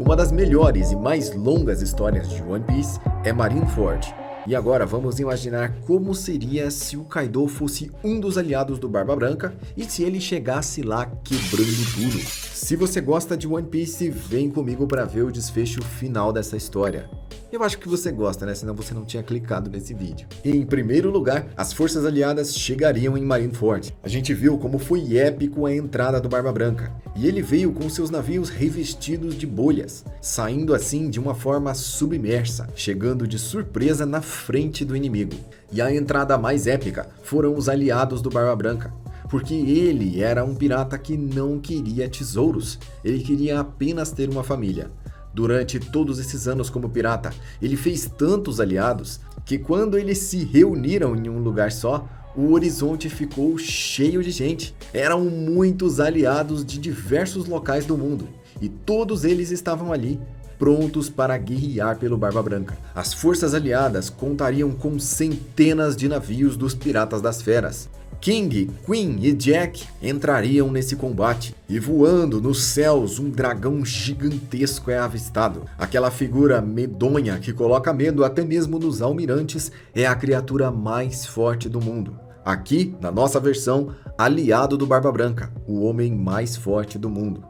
Uma das melhores e mais longas histórias de One Piece é Marineford. E agora vamos imaginar como seria se o Kaido fosse um dos aliados do Barba Branca e se ele chegasse lá quebrando tudo. Se você gosta de One Piece, vem comigo para ver o desfecho final dessa história. Eu acho que você gosta, né? Senão você não tinha clicado nesse vídeo. Em primeiro lugar, as forças aliadas chegariam em Marineford. A gente viu como foi épico a entrada do Barba Branca. E ele veio com seus navios revestidos de bolhas, saindo assim de uma forma submersa, chegando de surpresa na frente do inimigo. E a entrada mais épica foram os aliados do Barba Branca. Porque ele era um pirata que não queria tesouros, ele queria apenas ter uma família. Durante todos esses anos como pirata, ele fez tantos aliados que quando eles se reuniram em um lugar só, o horizonte ficou cheio de gente. Eram muitos aliados de diversos locais do mundo e todos eles estavam ali, prontos para guerrear pelo Barba Branca. As forças aliadas contariam com centenas de navios dos Piratas das Feras. King, Queen e Jack entrariam nesse combate, e voando nos céus um dragão gigantesco é avistado. Aquela figura medonha que coloca medo até mesmo nos almirantes é a criatura mais forte do mundo. Aqui, na nossa versão, aliado do Barba Branca, o homem mais forte do mundo.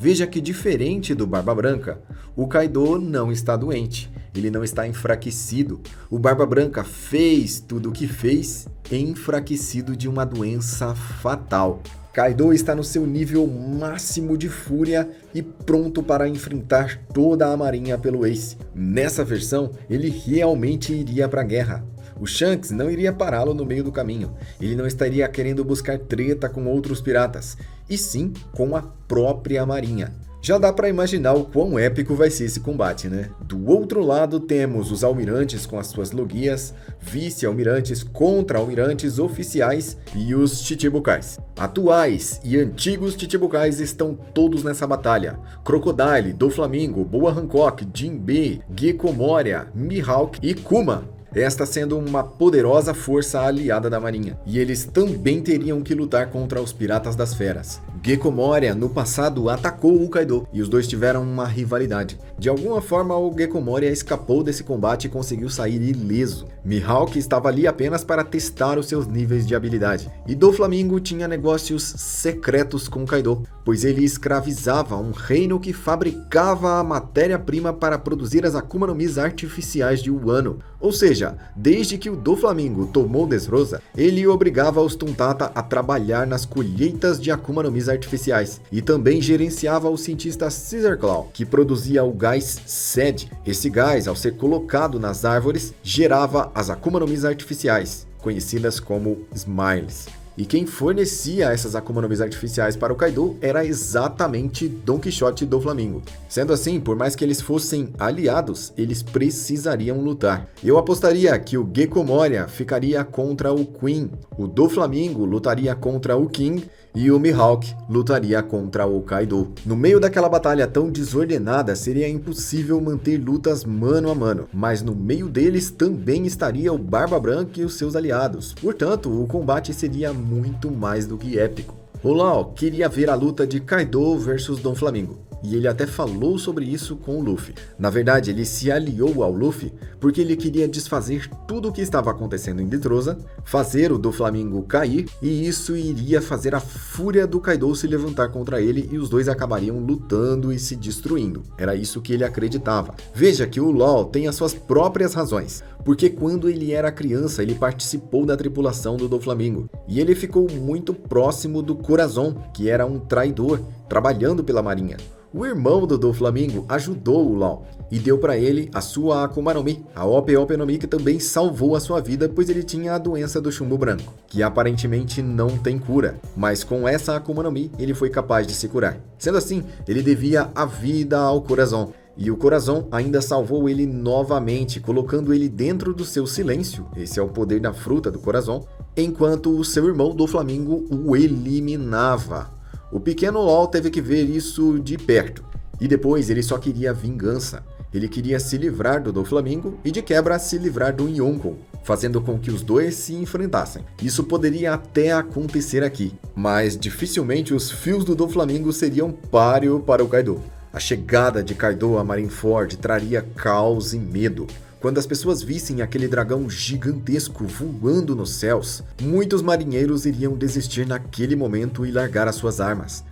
Veja que diferente do Barba Branca, o Kaido não está doente, ele não está enfraquecido. O Barba Branca fez tudo o que fez enfraquecido de uma doença fatal. Kaido está no seu nível máximo de fúria e pronto para enfrentar toda a marinha pelo Ace. Nessa versão, ele realmente iria para a guerra. O Shanks não iria pará-lo no meio do caminho. Ele não estaria querendo buscar treta com outros piratas, e sim com a própria marinha. Já dá para imaginar o quão épico vai ser esse combate, né? Do outro lado temos os almirantes com as suas logias, vice-almirantes contra almirantes oficiais e os chichibukais. Atuais e antigos chichibukais estão todos nessa batalha. Crocodile, Doflamingo, Boa Hancock, Jinbe, Gecko Moria, Mihawk e Kuma. Esta sendo uma poderosa força aliada da marinha. E eles também teriam que lutar contra os Piratas das Feras. Gecko Moria no passado atacou o Kaido e os dois tiveram uma rivalidade. De alguma forma o Gecko Moria escapou desse combate e conseguiu sair ileso. Mihawk estava ali apenas para testar os seus níveis de habilidade. E Doflamingo tinha negócios secretos com o Kaido, pois ele escravizava um reino que fabricava a matéria-prima para produzir as Akuma no Mis artificiais de Wano. Ou seja, desde que o Doflamingo tomou Dressrosa, ele obrigava os Tuntata a trabalhar nas colheitas de Akuma no Mis artificiais e também gerenciava o cientista Caesar Claw, que produzia o gás SED. Esse gás, ao ser colocado nas árvores, gerava as Akuma no Mis artificiais, conhecidas como Smiles. E quem fornecia essas Akuma no Mis artificiais para o Kaido era exatamente Don Quixote e Doflamingo. Sendo assim, por mais que eles fossem aliados, eles precisariam lutar. Eu apostaria que o Gecko Moria ficaria contra o Queen, o Doflamingo lutaria contra o King e o Mihawk lutaria contra o Kaido. No meio daquela batalha tão desordenada, seria impossível manter lutas mano a mano, mas no meio deles também estaria o Barba Branca e os seus aliados. Portanto, o combate seria muito mais do que épico. O Law queria ver a luta de Kaido versus Doflamingo, e ele até falou sobre isso com o Luffy. Na verdade, ele se aliou ao Luffy porque ele queria desfazer tudo o que estava acontecendo em Dressrosa, fazer o Doflamingo cair, e isso iria fazer a fúria do Kaido se levantar contra ele e os dois acabariam lutando e se destruindo. Era isso que ele acreditava. Veja que o Law tem as suas próprias razões, porque quando ele era criança ele participou da tripulação do Doflamingo, e ele ficou muito próximo do Corazon, que era um traidor, trabalhando pela marinha. O irmão do Doflamingo ajudou o Law e deu para ele a sua Akuma no Mi, a Ope Ope no Mi, que também salvou a sua vida, pois ele tinha a doença do chumbo branco, que aparentemente não tem cura, mas com essa Akuma no Mi ele foi capaz de se curar. Sendo assim, ele devia a vida ao Corazon, e o Corazon ainda salvou ele novamente, colocando ele dentro do seu silêncio, esse é o poder da fruta do Corazon, enquanto o seu irmão Doflamingo o eliminava. O pequeno Law teve que ver isso de perto, e depois ele só queria vingança. Ele queria se livrar do Doflamingo e de quebra se livrar do Yonkou, fazendo com que os dois se enfrentassem. Isso poderia até acontecer aqui, mas dificilmente os fios do Doflamingo seriam páreo para o Kaido. A chegada de Kaido a Marineford traria caos e medo. Quando as pessoas vissem aquele dragão gigantesco voando nos céus, muitos marinheiros iriam desistir naquele momento e largar as suas armas.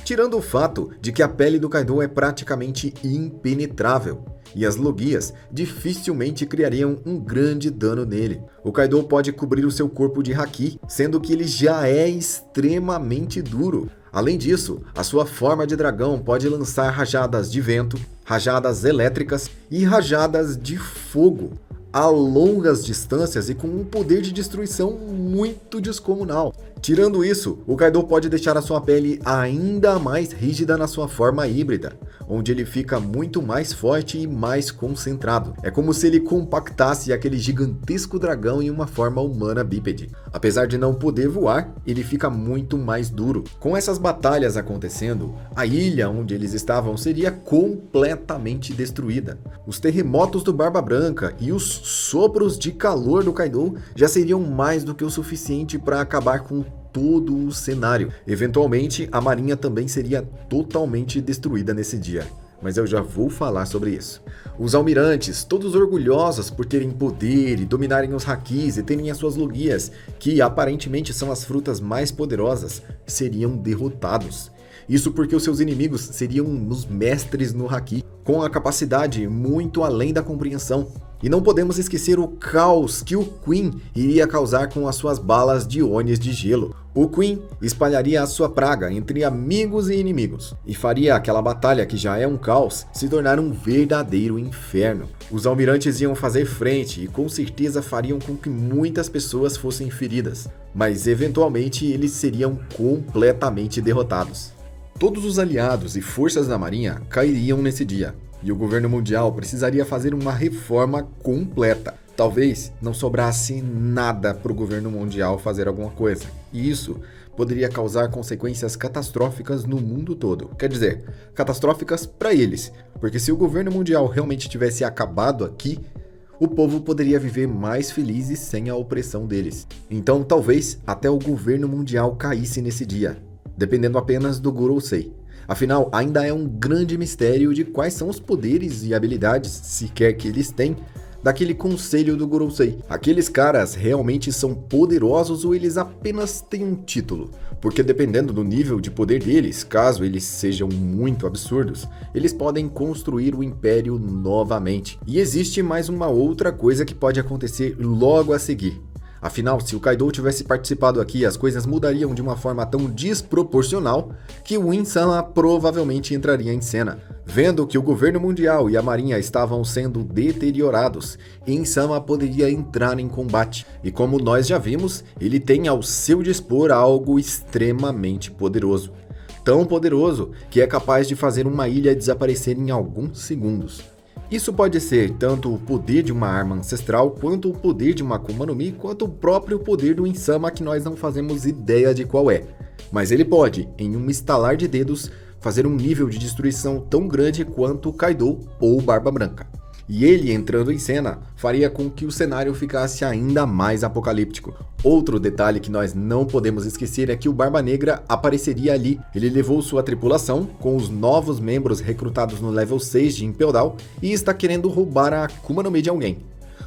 Tirando o fato de que a pele do Kaido é praticamente impenetrável, e as logias dificilmente criariam um grande dano nele. O Kaido pode cobrir o seu corpo de haki, sendo que ele já é extremamente duro. Além disso, a sua forma de dragão pode lançar rajadas de vento, rajadas elétricas e rajadas de fogo a longas distâncias e com um poder de destruição muito descomunal. Tirando isso, o Kaido pode deixar a sua pele ainda mais rígida na sua forma híbrida, onde ele fica muito mais forte e mais concentrado. É como se ele compactasse aquele gigantesco dragão em uma forma humana bípede. Apesar de não poder voar, ele fica muito mais duro. Com essas batalhas acontecendo, a ilha onde eles estavam seria completamente destruída. Os terremotos do Barba Branca e os sopros de calor do Kaido já seriam mais do que o suficiente para acabar com todo o cenário. Eventualmente, a marinha também seria totalmente destruída nesse dia, mas eu já vou falar sobre isso. Os almirantes, todos orgulhosos por terem poder e dominarem os hakis e terem as suas logias, que aparentemente são as frutas mais poderosas, seriam derrotados. Isso porque os seus inimigos seriam os mestres no haki, com a capacidade muito além da compreensão. E não podemos esquecer o caos que o Queen iria causar com as suas balas de Onis de gelo. O Queen espalharia a sua praga entre amigos e inimigos, e faria aquela batalha que já é um caos se tornar um verdadeiro inferno. Os almirantes iam fazer frente e com certeza fariam com que muitas pessoas fossem feridas, mas eventualmente eles seriam completamente derrotados. Todos os aliados e forças da marinha cairiam nesse dia, e o governo mundial precisaria fazer uma reforma completa. Talvez não sobrasse nada para o governo mundial fazer alguma coisa, e isso poderia causar consequências catastróficas no mundo todo. Quer dizer, catastróficas para eles, porque se o governo mundial realmente tivesse acabado aqui, o povo poderia viver mais feliz e sem a opressão deles. Então talvez até o governo mundial caísse nesse dia, dependendo apenas do Gorosei. Afinal, ainda é um grande mistério de quais são os poderes e habilidades, se quer que eles têm, daquele conselho do Gorosei. Aqueles caras realmente são poderosos ou eles apenas têm um título? Porque dependendo do nível de poder deles, caso eles sejam muito absurdos, eles podem construir o império novamente. E existe mais uma outra coisa que pode acontecer logo a seguir. Afinal, se o Kaido tivesse participado aqui, as coisas mudariam de uma forma tão desproporcional que o Insama provavelmente entraria em cena. Vendo que o governo mundial e a marinha estavam sendo deteriorados, Insama poderia entrar em combate. E como nós já vimos, ele tem ao seu dispor algo extremamente poderoso. Tão poderoso que é capaz de fazer uma ilha desaparecer em alguns segundos. Isso pode ser tanto o poder de uma arma ancestral, quanto o poder de uma Akuma no Mi, quanto o próprio poder do Insama que nós não fazemos ideia de qual é. Mas ele pode, em um estalar de dedos, fazer um nível de destruição tão grande quanto o Kaido ou o Barba Branca. E ele entrando em cena faria com que o cenário ficasse ainda mais apocalíptico. Outro detalhe que nós não podemos esquecer é que o Barba Negra apareceria ali. Ele levou sua tripulação, com os novos membros recrutados no level 6 de Impel Down, e está querendo roubar a Akuma no Mi de alguém.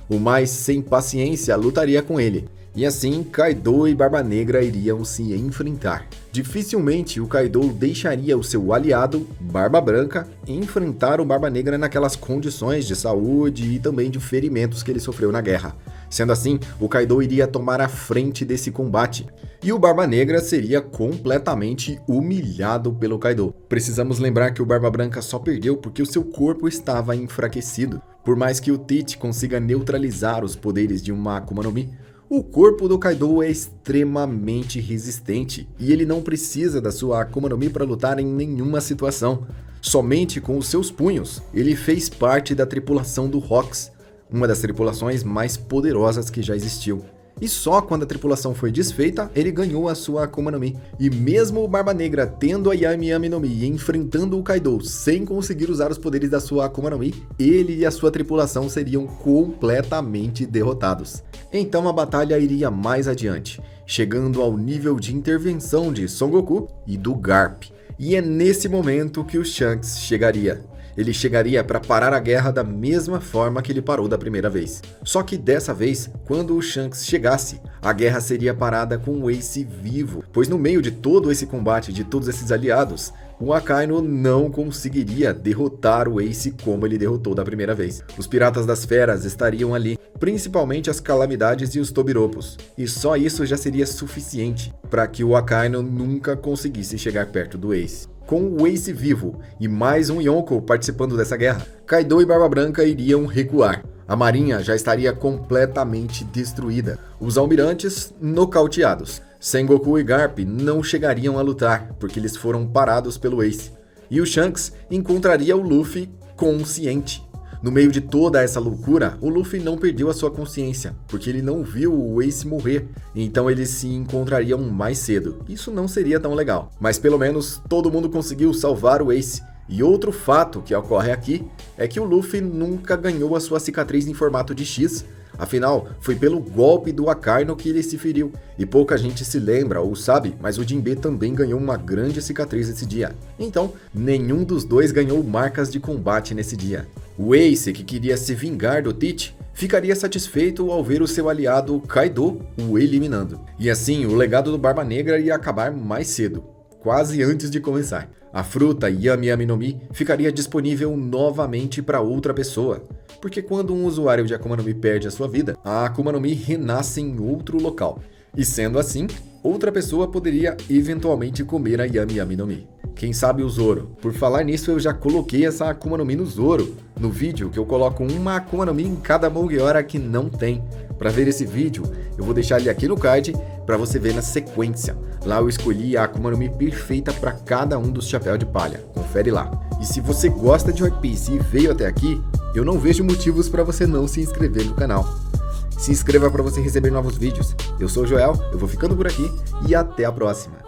O mais sem paciência lutaria com ele. E assim, Kaido e Barba Negra iriam se enfrentar. Dificilmente o Kaido deixaria o seu aliado, Barba Branca, enfrentar o Barba Negra naquelas condições de saúde e também de ferimentos que ele sofreu na guerra. Sendo assim, o Kaido iria tomar a frente desse combate. E o Barba Negra seria completamente humilhado pelo Kaido. Precisamos lembrar que o Barba Branca só perdeu porque o seu corpo estava enfraquecido. Por mais que o Tite consiga neutralizar os poderes de uma Akuma no Mi, o corpo do Kaido é extremamente resistente e ele não precisa da sua Akuma no Mi para lutar em nenhuma situação. Somente com os seus punhos, ele fez parte da tripulação do Rocks, uma das tripulações mais poderosas que já existiu. E só quando a tripulação foi desfeita, ele ganhou a sua Akuma no Mi. E mesmo o Barba Negra tendo a Yami Yami no Mi e enfrentando o Kaido sem conseguir usar os poderes da sua Akuma no Mi, ele e a sua tripulação seriam completamente derrotados. Então a batalha iria mais adiante, chegando ao nível de intervenção de Son Goku e do Garp. E é nesse momento que o Shanks chegaria. Ele chegaria para parar a guerra da mesma forma que ele parou da primeira vez. Só que dessa vez, quando o Shanks chegasse, a guerra seria parada com o Ace vivo, pois no meio de todo esse combate de todos esses aliados, o Akainu não conseguiria derrotar o Ace como ele derrotou da primeira vez. Os Piratas das Feras estariam ali, principalmente as Calamidades e os Tobiropos, e só isso já seria suficiente para que o Akainu nunca conseguisse chegar perto do Ace. Com o Ace vivo e mais um Yonkou participando dessa guerra, Kaido e Barba Branca iriam recuar. A marinha já estaria completamente destruída, os almirantes nocauteados. Sengoku e Garp não chegariam a lutar, porque eles foram parados pelo Ace. E o Shanks encontraria o Luffy consciente. No meio de toda essa loucura, o Luffy não perdeu a sua consciência, porque ele não viu o Ace morrer, então eles se encontrariam mais cedo. Isso não seria tão legal, mas pelo menos todo mundo conseguiu salvar o Ace. E outro fato que ocorre aqui é que o Luffy nunca ganhou a sua cicatriz em formato de X, afinal, foi pelo golpe do Akainu que ele se feriu. E pouca gente se lembra ou sabe, mas o Jinbe também ganhou uma grande cicatriz esse dia. Então, nenhum dos dois ganhou marcas de combate nesse dia. O Ace, que queria se vingar do Teach, ficaria satisfeito ao ver o seu aliado Kaido o eliminando. E assim, o legado do Barba Negra ia acabar mais cedo, quase antes de começar. A fruta Yami Yami no Mi ficaria disponível novamente para outra pessoa, porque quando um usuário de Akuma no Mi perde a sua vida, a Akuma no Mi renasce em outro local. E sendo assim, outra pessoa poderia eventualmente comer a Yami Yami no Mi. Quem sabe o Zoro. Por falar nisso, eu já coloquei essa Akuma no Mi no Zoro, no vídeo que eu coloco uma Akuma no Mi em cada Mugiwara que não tem. Para ver esse vídeo, eu vou deixar ele aqui no card para você ver na sequência. Lá eu escolhi a Akuma no Mi perfeita para cada um dos chapéus de palha. Confere lá. E se você gosta de One Piece e veio até aqui, eu não vejo motivos para você não se inscrever no canal. Se inscreva para você receber novos vídeos. Eu sou o Joel, eu vou ficando por aqui e até a próxima.